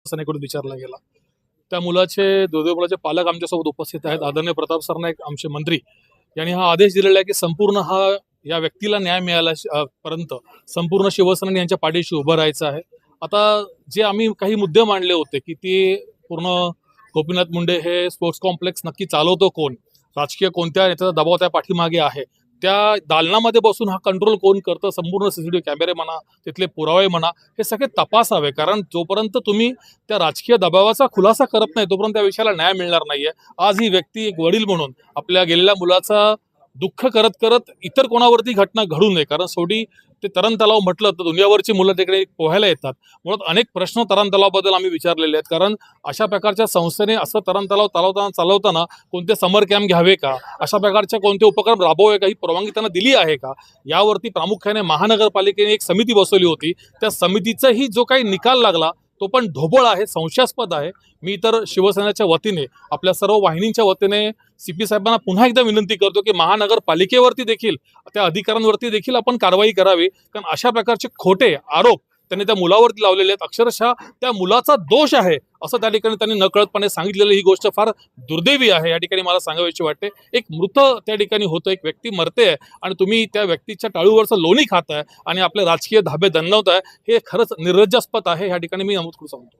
शासनाकडून विचारला गेला। त्या मुलाचे दुर्दैवी मुलाचे पालक आमच्यासोबत उपस्थित आहेत। आदरणीय प्रताप सरनाईक आमचे मंत्री यांनी हा आदेश दिलेला आहे की संपूर्ण या व्यक्तीला न्याय मिळाला पर्यंत संपूर्ण शिवसेनेने यांच्या पाठीशी उभं राहायचं आहे। आता जे आम्ही काही मुद्दे मांडले होते की ते पूर्ण गोपीनाथ मुंडे हे स्पोर्ट्स कॉम्प्लेक्स नक्की चालवतो कोण, राजकीय कोणत्या याचा दबाव त्या पाठीमागे आहे, त्या दालनामध्ये बसून हा कंट्रोल कोण करतं, संपूर्ण सीसीटीव्ही कॅमेरे म्हणा, तिथले पुरावे म्हणा, हे सगळे तपासावे। कारण जोपर्यंत तुम्ही त्या राजकीय दबावाचा खुलासा करत नाही तोपर्यंत त्या विषयाला न्याय मिळणार नाहीये। आज ही व्यक्ती एक वडील म्हणून आपल्या गेलेल्या मुलाचा दुःख करत करत इतर कोणावरती घटना घडू नये, कारण शेवटी ते तरण तलाव म्हटलं तर दुनियावरची मुलं तिकडे पोहायला येतात। मुळात अनेक प्रश्न तरण तलावाबद्दल आम्ही विचारलेले आहेत, कारण अशा प्रकारच्या संस्थेने असं तरण तलाव चालवताना कोणते समर कॅम्प घ्यावे का, अशा प्रकारचे कोणते उपक्रम राबवावे का, ही परवानगी त्यांना दिली आहे का, यावरती प्रामुख्याने महानगरपालिकेने एक समिती बसवली होती। त्या समितीचाही जो काही निकाल लागला तो पण ढोबळ आहे, संशयास्पद आहे। मी तर शिवसेनेच्या वतीने आपल्या सर्व वाहिनींच्या वतीने सीपी साहेबांना पुन्हा एकदा विनंती करतो की महानगरपालिकेवरती देखील, त्या अधिकाऱ्यांवरती देखील आपण कारवाई करावी, कारण अशा प्रकारचे खोटे आरोप त्यांनी त्या मुलावरती लावलेले आहेत। अक्षरशः त्या मुलाचा दोष आहे असं त्या ठिकाणी त्यांनी नकळतपणे सांगितलेलं, ही गोष्ट फार दुर्दैवी आहे। या ठिकाणी मला सांगायची वाटते, एक मृत त्या ठिकाणी होतं, एक व्यक्ती मरते आणि तुम्ही त्या व्यक्तीच्या टाळूवरचं लोणी खाताय आणि आपले राजकीय धाबे दणवताय, हे खरंच निर्लज्जास्पद आहे। या ठिकाणी मी नमूद करू सांगतो।